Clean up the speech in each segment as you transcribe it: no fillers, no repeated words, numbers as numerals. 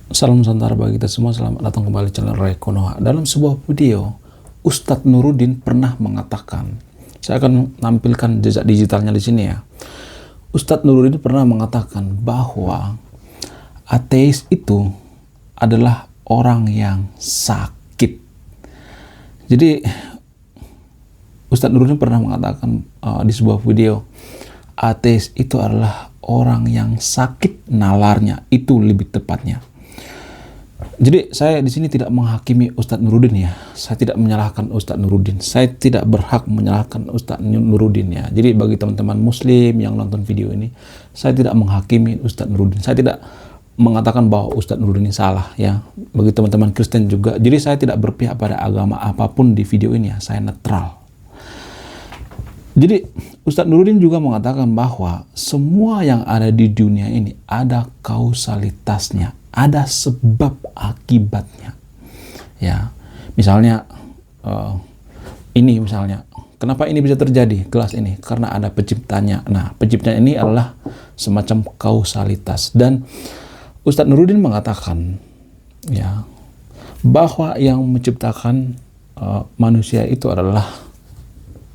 Salam Nusantara bagi kita semua, selamat datang kembali channel Ray Konoha. Dalam sebuah video, Ustadz Nuruddin pernah mengatakan, saya akan tampilkan jejak digitalnya di sini ya. Ustadz Nuruddin pernah mengatakan bahwa ateis itu adalah orang yang sakit. Jadi Ustadz Nuruddin pernah mengatakan di sebuah video, ateis itu adalah orang yang sakit nalarnya, itu lebih tepatnya. Jadi saya di sini tidak menghakimi Ustadz Nuruddin ya. Saya tidak menyalahkan Ustadz Nuruddin. Saya tidak berhak menyalahkan Ustadz Nuruddin ya. Jadi bagi teman-teman Muslim yang nonton video ini, saya tidak menghakimi Ustadz Nuruddin. Saya tidak mengatakan bahwa Ustadz Nuruddin ini salah ya. Bagi teman-teman Kristen juga. Jadi saya tidak berpihak pada agama apapun di video ini ya. Saya netral. Jadi Ustadz Nuruddin juga mengatakan bahwa semua yang ada di dunia ini ada kausalitasnya, ada sebab akibatnya. Ya, misalnya ini misalnya, kenapa ini bisa terjadi gelas ini? Karena ada penciptanya. Nah, penciptanya ini adalah semacam kausalitas. Dan Ustadz Nuruddin mengatakan ya bahwa yang menciptakan manusia itu adalah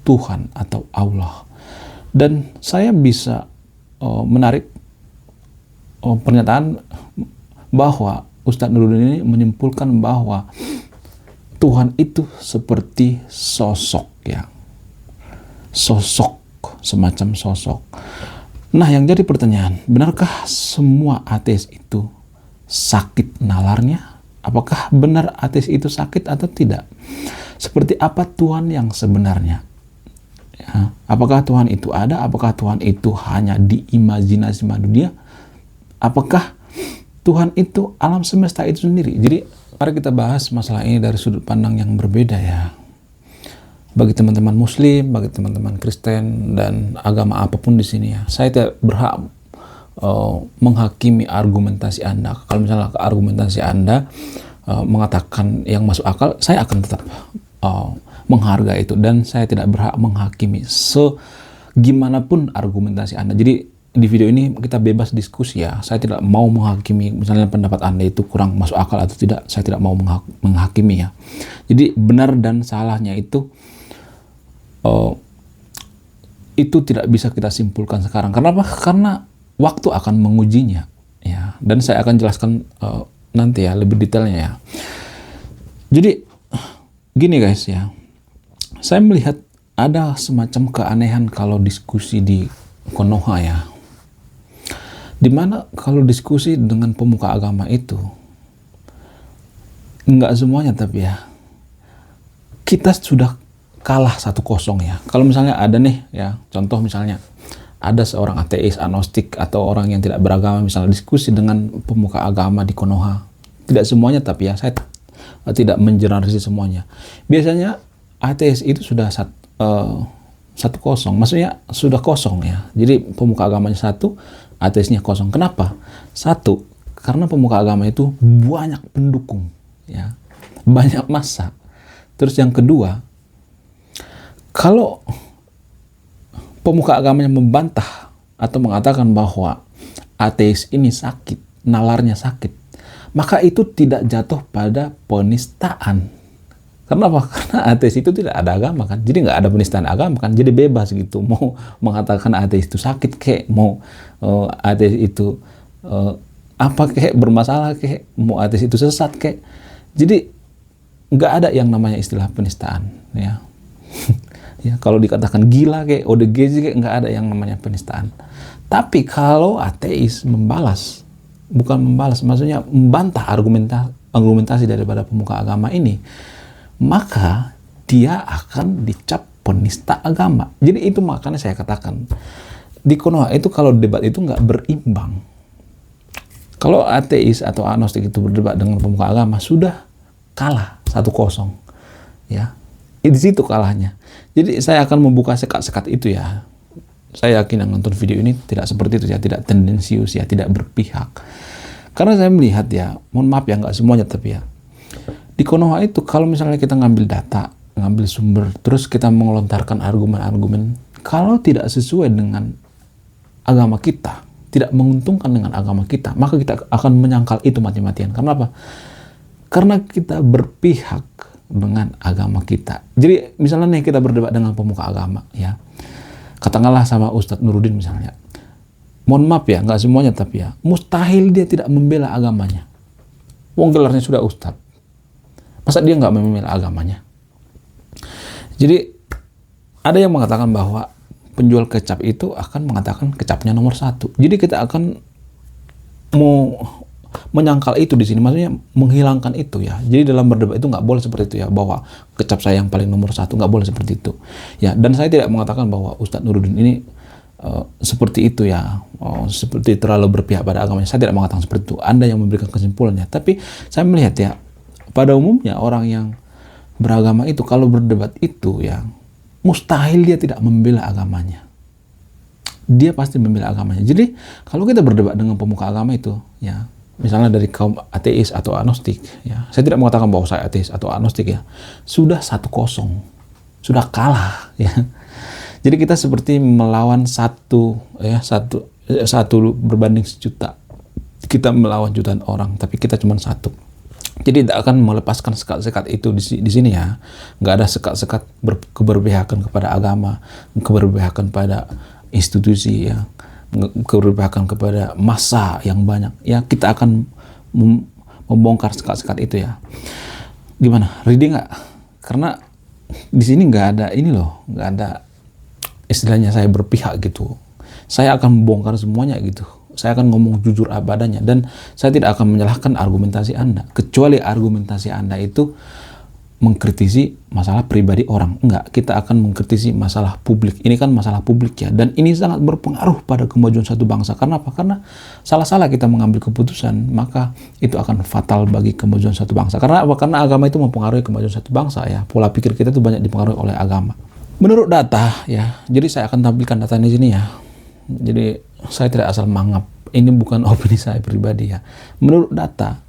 Tuhan atau Allah. Dan saya bisa menarik pernyataan bahwa Ustadz Nuruddin ini menyimpulkan bahwa Tuhan itu seperti sosok ya. Sosok, semacam sosok. Nah, yang jadi pertanyaan, benarkah semua ateis itu sakit nalarnya? Apakah benar ateis itu sakit atau tidak? Seperti apa Tuhan yang sebenarnya? Ya, apakah Tuhan itu ada? Apakah Tuhan itu hanya di imajinasi manusia? Apakah Tuhan itu alam semesta itu sendiri? Jadi mari kita bahas masalah ini dari sudut pandang yang berbeda ya. Bagi teman-teman Muslim, bagi teman-teman Kristen dan agama apapun di sini ya, saya tidak berhak menghakimi argumentasi Anda. Kalau misalnya argumentasi Anda mengatakan yang masuk akal, saya akan tetap menghargai itu, dan saya tidak berhak menghakimi segimanapun argumentasi Anda. Jadi di video ini kita bebas diskusi ya. Saya tidak mau menghakimi misalnya pendapat Anda itu kurang masuk akal atau tidak. Saya tidak mau menghakimi ya. Jadi benar dan salahnya itu tidak bisa kita simpulkan sekarang. Kenapa? Karena waktu akan mengujinya ya. Dan saya akan jelaskan nanti ya lebih detailnya ya. Jadi gini guys ya. Saya melihat ada semacam keanehan kalau diskusi di Konoha ya. Dimana kalau diskusi dengan pemuka agama itu, enggak semuanya tapi ya, kita sudah kalah 1-0 ya. Kalau misalnya ada nih ya, contoh misalnya, ada seorang ateis, agnostik, atau orang yang tidak beragama misalnya diskusi dengan pemuka agama di Konoha. Tidak semuanya tapi ya, saya tidak mengeneralisasi semuanya. Biasanya ateis itu sudah 1-0, maksudnya sudah kosong ya. Jadi pemuka agamanya 1, ateisnya kosong. Kenapa? 1, karena pemuka agama itu banyak pendukung ya, banyak massa. Terus yang kedua, kalau pemuka agamanya membantah atau mengatakan bahwa ateis ini sakit, nalarnya sakit, maka itu tidak jatuh pada penistaan. Kenapa? Karena ateis itu tidak ada agama kan, jadi nggak ada penistaan agama kan, jadi bebas gitu. Mau mengatakan ateis itu sakit kek, mau ateis itu apa kek, bermasalah kek, mau ateis itu sesat kek. Jadi nggak ada yang namanya istilah penistaan ya. Ya, kalau dikatakan gila kek, ODGJ kek, nggak ada yang namanya penistaan. Tapi kalau ateis membalas, bukan membalas, maksudnya membantah argumentasi daripada pemuka agama ini, maka dia akan dicap penista agama. Jadi itu makanya saya katakan di Konoha itu kalau debat itu nggak berimbang. Kalau ateis atau agnostik itu berdebat dengan pemuka agama, sudah kalah 1-0 ya. Di situ kalahnya. Jadi saya akan membuka sekat-sekat itu ya. Saya yakin yang nonton video ini tidak seperti itu ya, tidak tendensius ya, tidak berpihak. Karena saya melihat ya, mohon maaf ya, nggak semuanya tapi ya, di Konoha itu kalau misalnya kita ngambil data, ngambil sumber, terus kita mengelontarkan argumen-argumen, kalau tidak sesuai dengan agama kita, tidak menguntungkan dengan agama kita, maka kita akan menyangkal itu mati-matian. Karena apa? Karena kita berpihak dengan agama kita. Jadi misalnya nih kita berdebat dengan pemuka agama, ya, katakanlah sama Ustadz Nuruddin misalnya. Mohon maaf ya, nggak semuanya tapi ya, mustahil dia tidak membela agamanya. Wong gelarnya sudah Ustadz. Masa dia nggak membela agamanya? Jadi ada yang mengatakan bahwa penjual kecap itu akan mengatakan kecapnya nomor 1. Jadi kita akan mau menyangkal itu di sini, maksudnya menghilangkan itu ya. Jadi dalam berdebat itu nggak boleh seperti itu ya, bahwa kecap saya yang paling nomor 1, nggak boleh seperti itu ya. Dan saya tidak mengatakan bahwa Ustadz Nuruddin ini seperti itu ya, seperti terlalu berpihak pada agamanya. Saya tidak mengatakan seperti itu. Anda yang memberikan kesimpulannya. Tapi saya melihat ya, pada umumnya orang yang beragama itu kalau berdebat itu ya, mustahil dia tidak membela agamanya. Dia pasti membela agamanya. Jadi kalau kita berdebat dengan pemuka agama itu ya, misalnya dari kaum ateis atau agnostik ya, saya tidak mengatakan bahwa saya ateis atau agnostik ya, sudah 1-0, sudah kalah ya. Jadi kita seperti melawan satu berbanding sejuta. Kita melawan jutaan orang, tapi kita cuma 1. Jadi tidak akan melepaskan sekat-sekat itu di sini ya. Nggak ada sekat-sekat keberpihakan kepada agama, keberpihakan pada institusi ya, keberpihakan kepada massa yang banyak. Ya kita akan membongkar sekat-sekat itu ya. Gimana? Ready nggak? Karena di sini nggak ada ini loh, nggak ada istilahnya saya berpihak gitu. Saya akan membongkar semuanya gitu. Saya akan ngomong jujur apa adanya, dan saya tidak akan menyalahkan argumentasi Anda, kecuali argumentasi Anda itu mengkritisi masalah pribadi orang. Enggak, kita akan mengkritisi masalah publik. Ini kan masalah publik ya, dan ini sangat berpengaruh pada kemajuan satu bangsa. Karena apa? Karena salah-salah kita mengambil keputusan, maka itu akan fatal bagi kemajuan satu bangsa. Karena apa? Karena agama itu mempengaruhi kemajuan satu bangsa ya. Pola pikir kita itu banyak dipengaruhi oleh agama. Menurut data ya, jadi saya akan tampilkan data di sini ya. Jadi saya tidak asal mangap. Ini bukan opini saya pribadi ya. Menurut data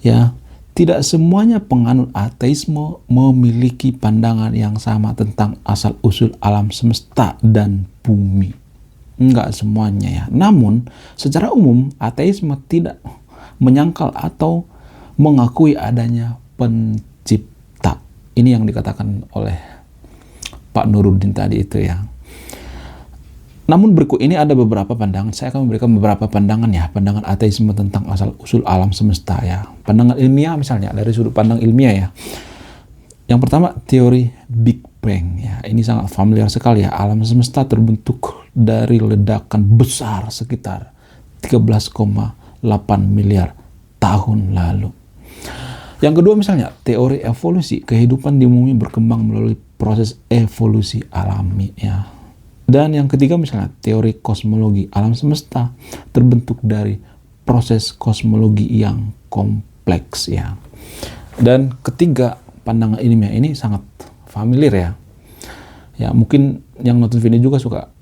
ya, tidak semuanya penganut ateisme memiliki pandangan yang sama tentang asal-usul alam semesta dan bumi. Enggak semuanya ya. Namun secara umum ateisme tidak menyangkal atau mengakui adanya pencipta. Ini yang dikatakan oleh Pak Nuruddin tadi itu ya. Namun berikut ini ada beberapa pandangan. Saya akan memberikan beberapa pandangan ya, pandangan ateisme tentang asal-usul alam semesta ya. Pandangan ilmiah misalnya, dari sudut pandang ilmiah ya. Yang pertama, teori Big Bang ya. Ini sangat familiar sekali ya. Alam semesta terbentuk dari ledakan besar sekitar 13,8 miliar tahun lalu. Yang kedua misalnya, teori evolusi. Kehidupan di bumi berkembang melalui proses evolusi alami ya. Dan yang ketiga misalnya, teori kosmologi. Alam semesta terbentuk dari proses kosmologi yang kompleks ya. Dan ketiga, pandangan ilmiah ini sangat familiar ya. Ya mungkin yang nonton video juga suka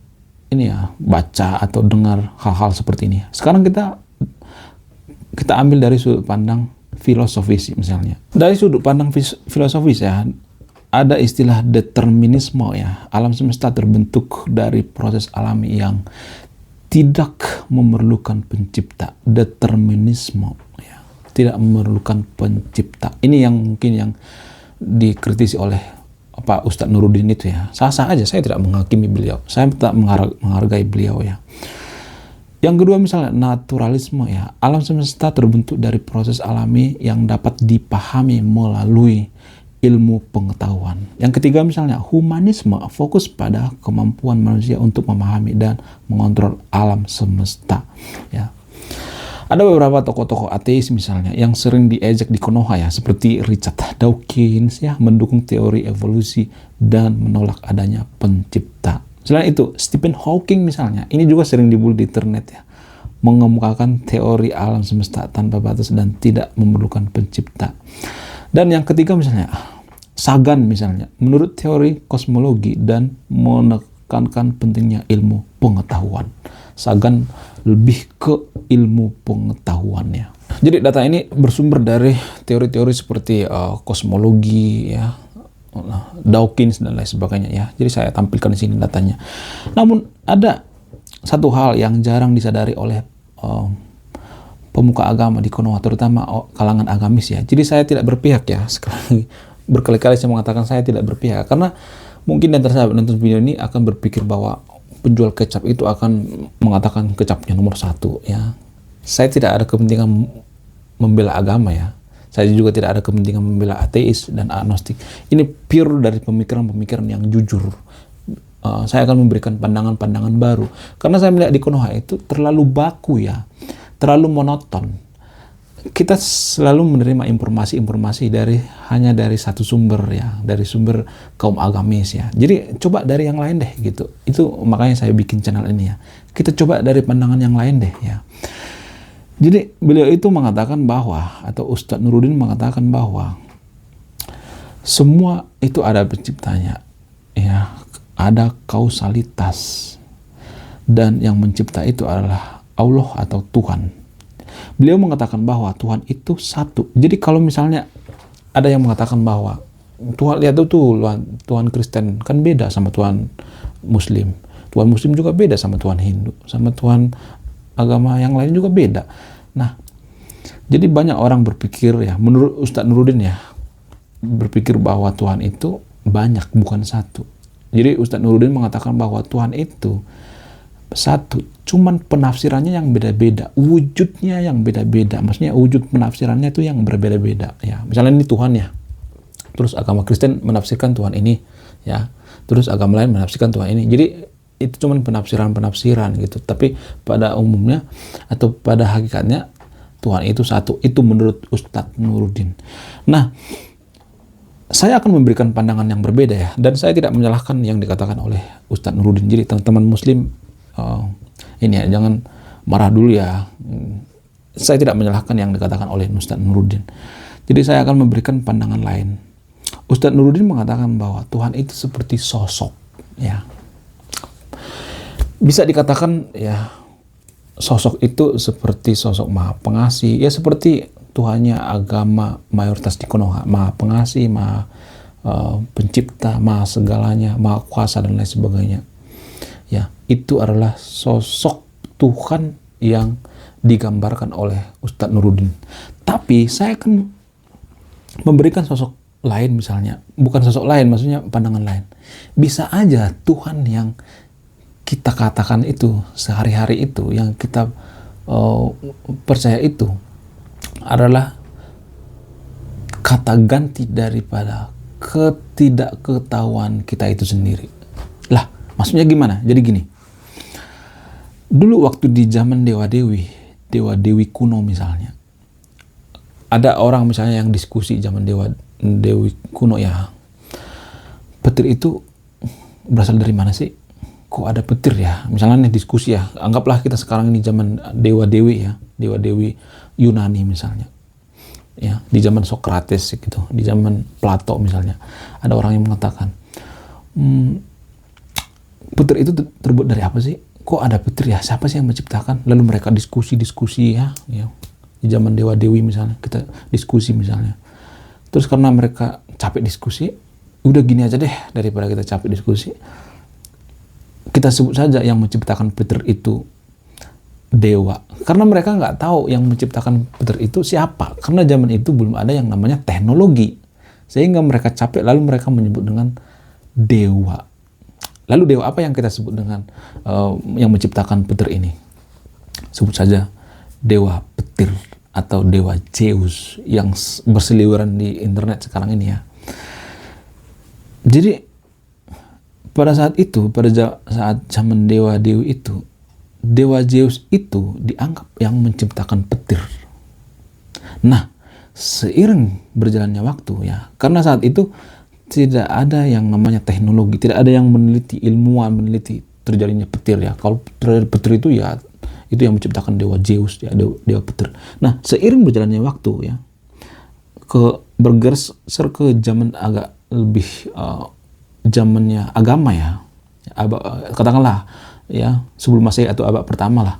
ini ya, baca atau dengar hal-hal seperti ini. Sekarang kita ambil dari sudut pandang filosofis misalnya. Dari sudut pandang filosofis ya, ada istilah determinisme ya. Alam semesta terbentuk dari proses alami yang tidak memerlukan pencipta. Determinisme ya, tidak memerlukan pencipta. Ini yang mungkin yang dikritisi oleh Pak Ustadz Nuruddin itu ya. Sah-sah aja, saya tidak menghakimi beliau. Saya tetap menghargai beliau ya. Yang kedua misalnya naturalisme ya. Alam semesta terbentuk dari proses alami yang dapat dipahami melalui ilmu pengetahuan. Yang ketiga misalnya humanisme, fokus pada kemampuan manusia untuk memahami dan mengontrol alam semesta ya. Ada beberapa tokoh-tokoh ateis misalnya yang sering diejek di Konoha ya, seperti Richard Dawkins ya, mendukung teori evolusi dan menolak adanya pencipta. Selain itu, Stephen Hawking misalnya, ini juga sering dibully di internet ya, mengemukakan teori alam semesta tanpa batas dan tidak memerlukan pencipta. Dan yang ketiga misalnya, Sagan misalnya, menurut teori kosmologi dan menekankan pentingnya ilmu pengetahuan. Sagan lebih ke ilmu pengetahuannya. Jadi data ini bersumber dari teori-teori seperti kosmologi ya, Dawkins dan lain sebagainya ya. Jadi saya tampilkan di sini datanya. Namun ada satu hal yang jarang disadari oleh pemuka agama di Konoha, terutama kalangan agamis ya. Jadi saya tidak berpihak ya, sekali berkali-kali saya mengatakan saya tidak berpihak, karena mungkin dan sahabat nonton video ini akan berpikir bahwa penjual kecap itu akan mengatakan kecapnya nomor 1 ya. Saya tidak ada kepentingan membela agama ya. Saya juga tidak ada kepentingan membela ateis dan agnostik. Ini pure dari pemikiran-pemikiran yang jujur. Saya akan memberikan pandangan-pandangan baru. Karena saya melihat di Konoha itu terlalu baku ya, terlalu monoton. Kita selalu menerima informasi-informasi hanya dari satu sumber ya, dari sumber kaum agamis ya. Jadi coba dari yang lain deh gitu. Itu makanya saya bikin channel ini ya. Kita coba dari pandangan yang lain deh ya. Jadi beliau itu mengatakan bahwa, atau Ustadz Nuruddin mengatakan bahwa semua itu ada penciptanya ya, ada kausalitas, dan yang mencipta itu adalah Allah atau Tuhan. Beliau mengatakan bahwa Tuhan itu satu. Jadi kalau misalnya ada yang mengatakan bahwa Tuhan, lihat tuh Tuhan Kristen kan beda sama Tuhan Muslim. Tuhan Muslim juga beda sama Tuhan Hindu, sama Tuhan agama yang lain juga beda. Nah, jadi banyak orang berpikir ya, menurut Ustadz Nuruddin ya, berpikir bahwa Tuhan itu banyak, bukan satu. Jadi Ustadz Nuruddin mengatakan bahwa Tuhan itu satu, cuman penafsirannya yang beda-beda, wujudnya yang beda-beda. Maksudnya wujud penafsirannya itu yang berbeda-beda ya. Misalnya ini Tuhan ya, terus agama Kristen menafsirkan Tuhan ini ya, terus agama lain menafsirkan Tuhan ini. Jadi itu cuman penafsiran gitu. Tapi pada umumnya atau pada hakikatnya Tuhan itu satu. Itu menurut Ustadz Nuruddin. Nah, saya akan memberikan pandangan yang berbeda ya, dan saya tidak menyalahkan yang dikatakan oleh Ustadz Nuruddin. Jadi teman-teman Muslim ini ya, jangan marah dulu ya. Saya tidak menyalahkan yang dikatakan oleh Ustadz Nuruddin. Jadi saya akan memberikan pandangan lain. Ustadz Nuruddin mengatakan bahwa Tuhan itu seperti sosok ya. Bisa dikatakan ya, sosok itu seperti sosok Maha Pengasih ya, seperti Tuhannya agama mayoritas di Konoha, Maha Pengasih, Maha Pencipta, Maha segalanya, Maha Kuasa dan lain sebagainya. Ya, itu adalah sosok Tuhan yang digambarkan oleh Ustadz Nuruddin. Tapi saya akan memberikan sosok lain misalnya, bukan sosok lain, maksudnya pandangan lain. Bisa aja Tuhan yang kita katakan itu sehari-hari itu, yang kita percaya itu adalah kata ganti daripada ketidaktahuan kita itu sendiri. Lah, maksudnya gimana? Jadi gini, dulu waktu di zaman dewa-dewi kuno misalnya, ada orang misalnya yang diskusi zaman dewa-dewi kuno ya, petir itu berasal dari mana sih? Kok ada petir ya? Misalnya nih diskusi ya, anggaplah kita sekarang ini zaman dewa-dewi ya, dewa-dewi Yunani misalnya. Ya, di zaman Sokrates gitu, di zaman Plato misalnya, ada orang yang mengatakan, petir itu terbuat dari apa sih? Kok ada petir ya? Siapa sih yang menciptakan? Lalu mereka diskusi ya. Di zaman dewa-dewi misalnya, kita diskusi misalnya. Terus karena mereka capek diskusi, udah gini aja deh, daripada kita capek diskusi, kita sebut saja yang menciptakan petir itu dewa. Karena mereka nggak tahu yang menciptakan petir itu siapa. Karena zaman itu belum ada yang namanya teknologi. Sehingga mereka capek, lalu mereka menyebut dengan dewa. Lalu dewa apa yang kita sebut dengan yang menciptakan petir ini? Sebut saja dewa petir atau dewa Zeus yang berseliweran di internet sekarang ini ya. Jadi pada saat itu, saat zaman dewa-dewi itu, dewa Zeus itu dianggap yang menciptakan petir. Nah, seiring berjalannya waktu ya, karena saat itu tidak ada yang namanya teknologi, tidak ada yang meneliti, ilmuwan meneliti terjadinya petir ya. Kalau terjadi petir itu ya, itu yang menciptakan dewa Zeus ya, dewa petir. Nah, seiring berjalannya waktu ya, bergeser ke zaman agak lebih zamannya agama ya, katakanlah ya sebelum Masehi atau abad pertama lah,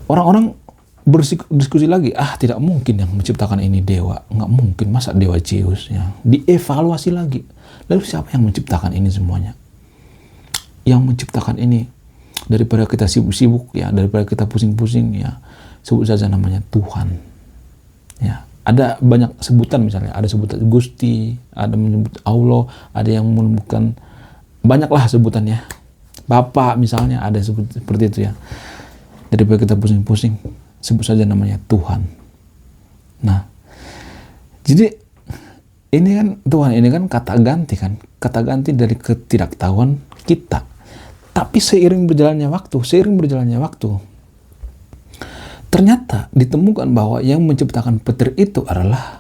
orang-orang berdiskusi lagi, tidak mungkin yang menciptakan ini dewa, nggak mungkin, masa dewa Zeus ya. Dievaluasi lagi, lalu siapa yang menciptakan ini semuanya? Yang menciptakan ini daripada kita sibuk-sibuk ya, daripada kita pusing-pusing ya, sebut saja namanya Tuhan. Ya, ada banyak sebutan, misalnya ada sebutan Gusti, ada menyebut Allah, ada yang menyebutkan banyaklah sebutannya. Bapak misalnya ada sebut seperti itu ya. Daripada kita pusing-pusing, sebut saja namanya Tuhan. Nah, jadi ini kan Tuhan ini kan kata ganti dari ketidaktahuan kita. Tapi seiring berjalannya waktu, ternyata ditemukan bahwa yang menciptakan petir itu adalah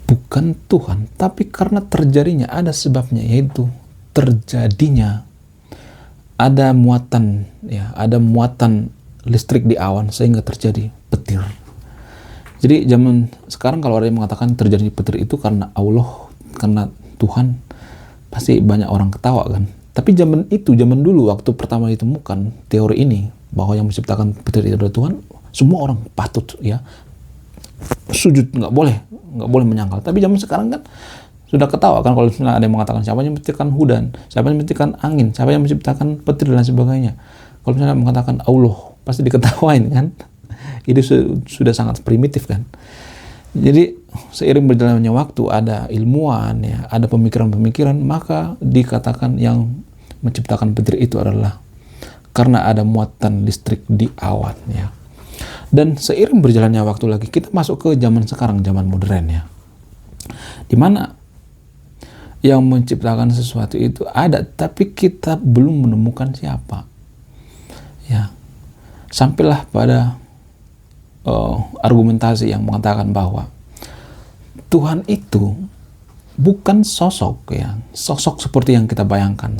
bukan Tuhan, tapi karena terjadinya ada sebabnya, yaitu terjadinya ada muatan listrik di awan sehingga terjadi petir. Jadi zaman sekarang kalau ada yang mengatakan terjadi petir itu karena Allah, karena Tuhan, pasti banyak orang ketawa kan. Tapi zaman dulu waktu pertama ditemukan teori ini bahwa yang menciptakan petir itu adalah Tuhan, semua orang patut ya sujud, nggak boleh menyangkal. Tapi zaman sekarang kan sudah ketawa kan kalau misalnya ada yang mengatakan siapa yang menciptakan hujan, siapa yang menciptakan angin, siapa yang menciptakan petir dan sebagainya. Kalau misalnya mengatakan Allah, pasti diketawain kan. Itu sudah sangat primitif kan. Jadi seiring berjalannya waktu ada ilmuwan ya, ada pemikiran-pemikiran, maka dikatakan yang menciptakan petir itu adalah karena ada muatan listrik di awan ya. Dan seiring berjalannya waktu lagi kita masuk ke zaman sekarang, zaman modern ya, dimana yang menciptakan sesuatu itu ada, tapi kita belum menemukan siapa ya. Sampailah pada argumentasi yang mengatakan bahwa Tuhan itu bukan sosok seperti yang kita bayangkan.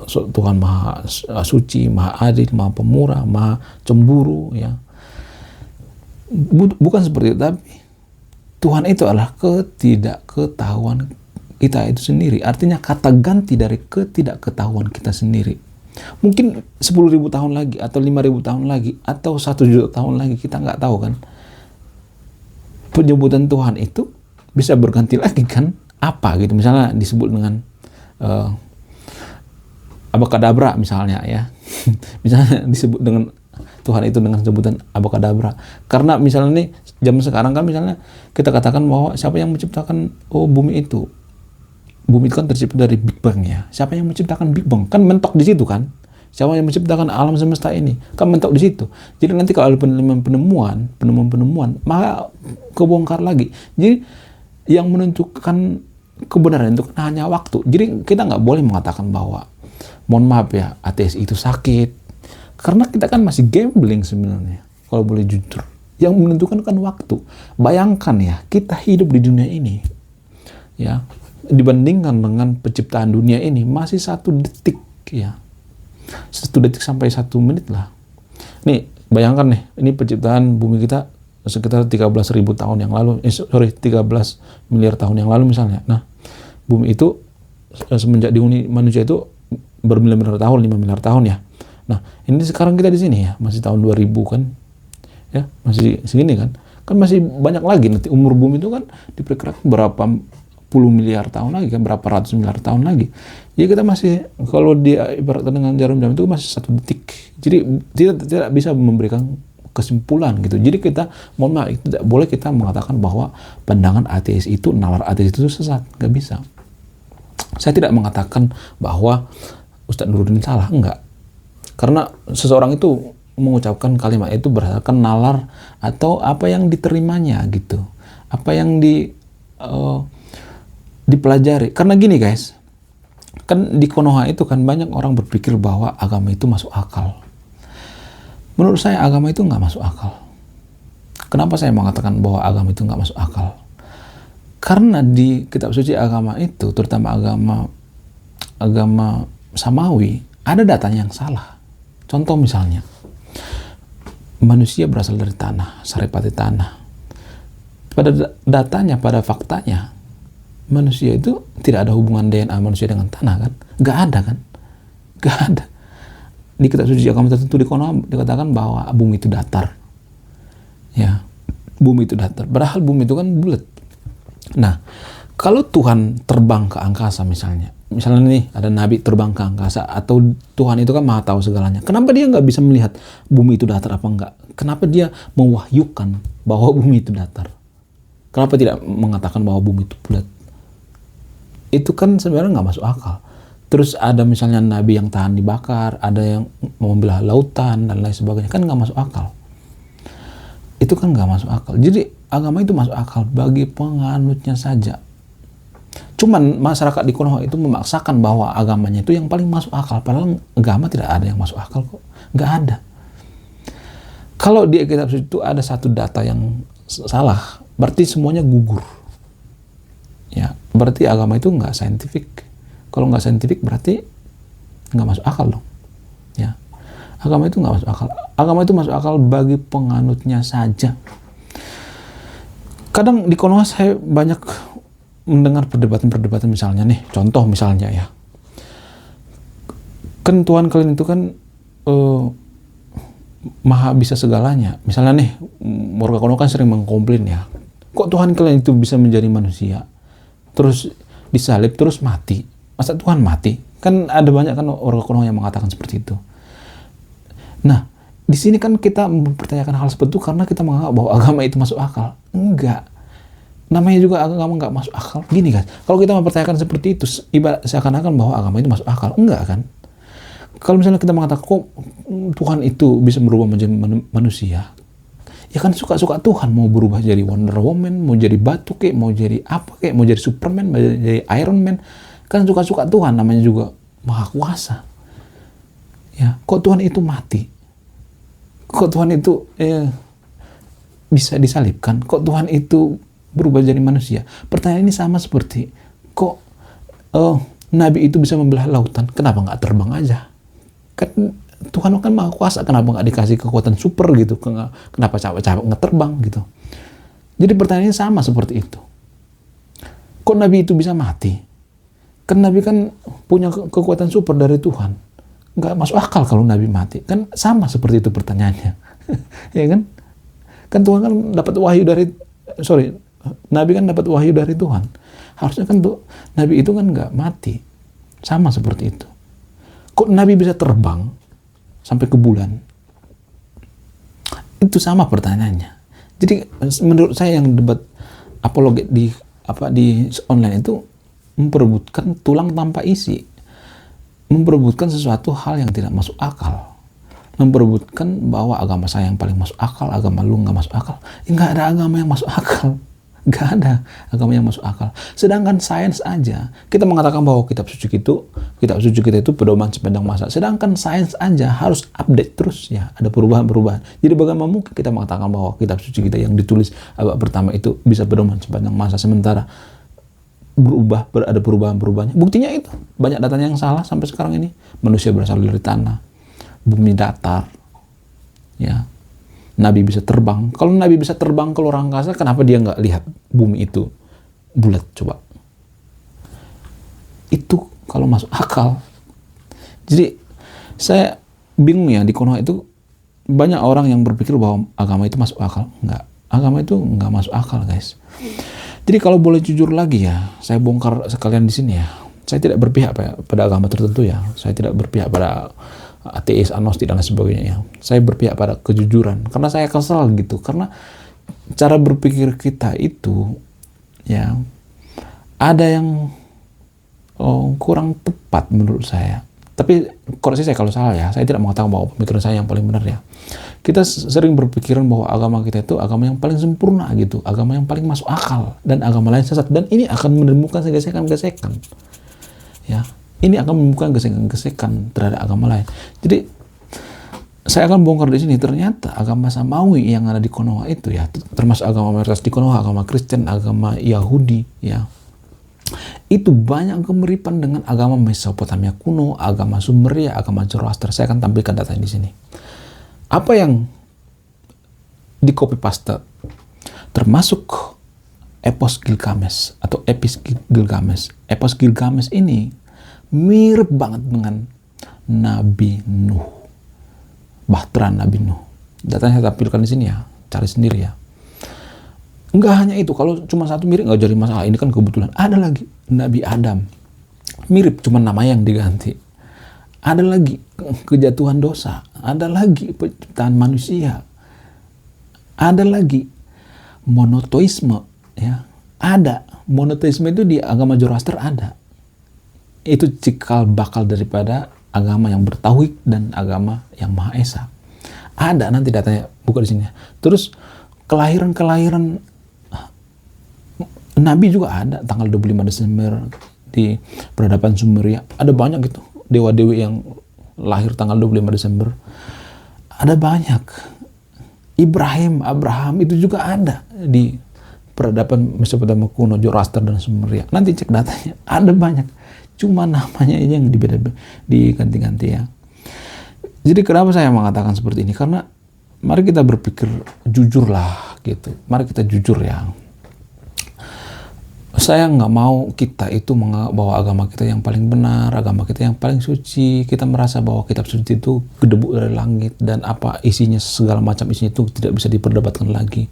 Tuhan maha suci, maha adil, maha pemurah, maha cemburu ya. Bukan seperti itu, tapi Tuhan itu adalah ketidakketahuan kita itu sendiri. Artinya kata ganti dari ketidakketahuan kita sendiri. Mungkin 10.000 tahun lagi, atau 5.000 tahun lagi, atau 1 juta tahun lagi, kita nggak tahu kan. Penyebutan Tuhan itu bisa berganti lagi kan. Apa gitu, misalnya disebut dengan abakadabra misalnya ya. Misalnya disebut dengan Tuhan itu dengan sebutan abakadabra. Karena misalnya nih, zaman sekarang kan misalnya kita katakan bahwa siapa yang menciptakan bumi itu? Bumi itu kan tercipta dari Big Bang ya. Siapa yang menciptakan Big Bang? Kan mentok di situ kan. Siapa yang menciptakan alam semesta ini? Kan mentok di situ. Jadi nanti kalau ada penemuan, maka kebongkar lagi. Jadi yang menentukan kebenaran itu kan hanya waktu. Jadi kita nggak boleh mengatakan bahwa, mohon maaf ya, ateis itu sakit. Karena kita kan masih gambling sebenarnya, kalau boleh jujur. Yang menentukan kan waktu. Bayangkan ya, kita hidup di dunia ini ya, dibandingkan dengan penciptaan dunia ini masih 1 detik ya, 1 detik sampai 1 menit lah. Nih bayangkan nih, ini penciptaan bumi kita sekitar 13.000 tahun yang lalu, 13 miliar tahun yang lalu misalnya. Nah bumi itu semenjak dihuni manusia itu bermiliar-miliar tahun, 5 miliar tahun ya. Nah ini sekarang kita di sini ya, masih tahun 2000 kan ya, masih segini kan masih banyak lagi nanti umur bumi itu kan diperkirakan berapa puluh miliar tahun lagi kan, berapa ratus miliar tahun lagi. Jadi kita masih, kalau dia ibaratkan dengan jarum jam itu masih 1 detik. Jadi tidak bisa memberikan kesimpulan gitu. Jadi kita, mohon maaf, tidak boleh kita mengatakan bahwa pandangan ateis itu, nalar ateis itu sesat. Nggak bisa. Saya tidak mengatakan bahwa Ustadz Nuruddin salah, enggak. Karena seseorang itu mengucapkan kalimat itu berdasarkan nalar atau apa yang diterimanya gitu. Apa yang dipelajari. Karena gini guys, kan di Konoha itu kan banyak orang berpikir bahwa agama itu masuk akal. Menurut saya agama itu nggak masuk akal. Kenapa saya mengatakan bahwa agama itu nggak masuk akal? Karena di kitab suci agama itu, terutama agama Samawi, ada datanya yang salah. Contoh misalnya, manusia berasal dari tanah, saripati tanah. Pada datanya, pada faktanya, manusia itu tidak ada hubungan DNA manusia dengan tanah kan? Gak ada kan? Gak ada. Di kitab suci agama tertentu di Konoha dikatakan bahwa bumi itu datar. Ya, bumi itu datar. Padahal bumi itu kan bulat. Nah, kalau Tuhan terbang ke angkasa misalnya, misalnya nih ada nabi terbang ke angkasa, atau Tuhan itu kan maha tahu segalanya. Kenapa dia nggak bisa melihat bumi itu datar apa enggak? Kenapa dia mewahyukan bahwa bumi itu datar? Kenapa tidak mengatakan bahwa bumi itu bulat? Itu kan sebenarnya nggak masuk akal. Terus ada misalnya nabi yang tahan dibakar, ada yang membelah lautan dan lain sebagainya, kan nggak masuk akal. Itu kan nggak masuk akal. Jadi agama itu masuk akal bagi penganutnya saja. Cuman masyarakat di Konoha itu memaksakan bahwa agamanya itu yang paling masuk akal, padahal agama tidak ada yang masuk akal kok, nggak ada. Kalau di kitab suci itu ada satu data yang salah, berarti semuanya gugur. Ya, berarti agama itu nggak saintifik. Kalau nggak saintifik berarti nggak masuk akal dong. Ya, agama itu nggak masuk akal. Agama itu masuk akal bagi penganutnya saja. Kadang di Konoha saya banyak mendengar perdebatan-perdebatan, misalnya nih, contoh misalnya ya, kan Tuhan kalian itu kan maha bisa segalanya. Misalnya nih, warga Konoha kan sering mengkomplain ya, kok Tuhan kalian itu bisa menjadi manusia, terus disalib, terus mati. Masa Tuhan mati? Kan ada banyak kan warga Konoha yang mengatakan seperti itu. Nah, di sini kan kita mempertanyakan hal seperti itu karena kita menganggap bahwa agama itu masuk akal. Enggak. Namanya juga agama nggak masuk akal. Gini kan, kalau kita mempertanyakan seperti itu, ibarat seakan-akan bahwa agama itu masuk akal. Enggak kan? Kalau misalnya kita mengatakan, kok Tuhan itu bisa berubah menjadi manusia? Ya kan suka-suka Tuhan, mau berubah jadi Wonder Woman, mau jadi batu kek, mau jadi apa kek, mau jadi Superman, mau jadi Iron Man. Kan suka-suka Tuhan, namanya juga Maha Kuasa. Ya, kok Tuhan itu mati? Kok Tuhan itu bisa disalibkan? Kok Tuhan itu berubah jadi manusia? Pertanyaan ini sama seperti, kok Nabi itu bisa membelah lautan? Kenapa nggak terbang aja? Kan Tuhan kan Maha Kuasa, kenapa nggak dikasih kekuatan super gitu? Kenapa capek-capek nggak terbang gitu? Jadi pertanyaannya sama seperti itu. Kok Nabi itu bisa mati? Kan Nabi kan punya kekuatan super dari Tuhan. Nggak masuk akal kalau Nabi mati. Kan sama seperti itu pertanyaannya. Ya kan? Kan Tuhan kan dapat wahyu dari, Nabi kan dapat wahyu dari Tuhan. Harusnya kan Nabi itu kan nggak mati. Sama seperti itu. Kok Nabi bisa terbang sampai ke bulan? Itu sama pertanyaannya. Jadi menurut saya yang debat apologet di online itu memperebutkan tulang tanpa isi, memperebutkan sesuatu hal yang tidak masuk akal, memperebutkan bahwa agama saya yang paling masuk akal, agama lu nggak masuk akal. Nggak ada agama yang masuk akal, nggak ada agama yang masuk akal. Sedangkan sains aja, kita mengatakan bahwa kitab suci kita itu pedoman sepanjang masa. Sedangkan sains aja harus update terus ya, ada perubahan-perubahan. Jadi bagaimana mungkin kita mengatakan bahwa kitab suci kita yang ditulis abad pertama itu bisa pedoman sepanjang masa, sementara ada perubahan-perubahannya. Buktinya itu banyak datanya yang salah sampai sekarang ini. Manusia berasal dari tanah, bumi datar, ya. Nabi bisa terbang. Kalau Nabi bisa terbang ke luar angkasa, kenapa dia nggak lihat bumi itu bulat? Coba. Itu kalau masuk akal. Jadi saya bingung ya, di Konoha itu banyak orang yang berpikir bahwa agama itu masuk akal. Enggak. Agama itu nggak masuk akal, guys. Jadi kalau boleh jujur lagi ya, saya bongkar sekalian di sini ya. Saya tidak berpihak pada agama tertentu ya. Saya tidak berpihak pada ateis, agnostik dan lain sebagainya ya. Saya berpihak pada kejujuran. Karena saya kesal gitu. Karena cara berpikir kita itu ya ada yang kurang tepat menurut saya. Tapi koreksi saya kalau salah ya. Saya tidak mengatakan bahwa pemikiran saya yang paling benar ya. Kita sering berpikiran bahwa agama kita itu agama yang paling sempurna gitu, agama yang paling masuk akal, dan agama lain sesat, dan ini akan menimbulkan gesekan-gesekan ya, ini akan menimbulkan gesekan-gesekan terhadap agama lain. Jadi saya akan bongkar di sini, ternyata agama Samawi yang ada di Konoha itu ya, termasuk agama mayoritas di Konoha, agama Kristen, agama Yahudi ya, itu banyak kemiripan dengan agama Mesopotamia kuno, agama Sumeria, agama Zoroaster. Saya akan tampilkan data di sini. Apa yang di copy paste termasuk epos Gilgamesh atau epis Gilgamesh. Epos Gilgamesh ini mirip banget dengan Nabi Nuh, Bahtera Nabi Nuh. Datanya saya tampilkan di sini ya, cari sendiri ya. Enggak hanya itu, kalau cuma satu mirip nggak jadi masalah. Ini kan kebetulan. Ada lagi Nabi Adam. mirip, cuma nama yang diganti. Ada lagi kejatuhan dosa, ada lagi penciptaan manusia, ada lagi monoteisme, ya. Ada monoteisme itu di agama Zoroaster ada. Itu cikal bakal daripada agama yang bertauhid dan agama yang Maha Esa. Ada, nanti datanya buka di sini. Terus kelahiran Nabi juga ada tanggal 25 Desember di peradaban Sumeria. Ada banyak gitu dewa-dewi yang lahir tanggal 25 Desember. Ada banyak. Abraham itu juga ada di peradaban Mesopotamia kuno, Zoroaster dan Sumeria. Nanti cek datanya, ada banyak. Cuma namanya aja yang diganti-ganti ya. Jadi kenapa saya mengatakan seperti ini? Karena mari kita berpikir jujur lah gitu. Mari kita jujur ya. Saya nggak mau kita itu bahwa agama kita yang paling benar, agama kita yang paling suci. Kita merasa bahwa kitab suci itu gedebuk dari langit dan apa isinya, segala macam isinya itu tidak bisa diperdebatkan lagi.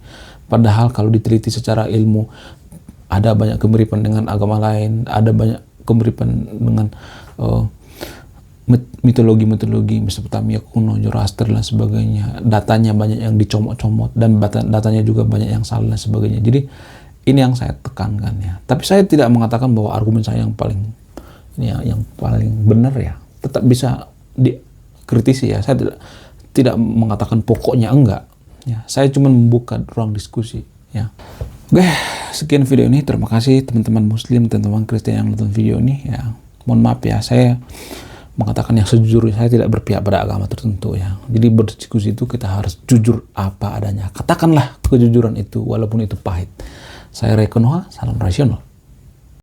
Padahal kalau diteliti secara ilmu, ada banyak kemiripan dengan agama lain, ada banyak kemiripan dengan mitologi Mesopotamia kuno, Zoroaster dan sebagainya. Datanya banyak yang dicomot-comot dan datanya juga banyak yang salah dan sebagainya. Jadi ini yang saya tekankan ya. Tapi saya tidak mengatakan bahwa argumen saya yang paling benar ya. Tetap bisa dikritisi ya. Saya tidak mengatakan pokoknya enggak. Ya, saya cuma membuka ruang diskusi ya. Oke, sekian video ini. Terima kasih teman-teman Muslim, teman-teman Kristen yang nonton video ini ya. Mohon maaf ya, saya mengatakan yang sejujurnya, saya tidak berpihak pada agama tertentu ya. Jadi berdiskusi itu kita harus jujur apa adanya. Katakanlah kejujuran itu walaupun itu pahit. Saya Ray Konoha, salam rasional.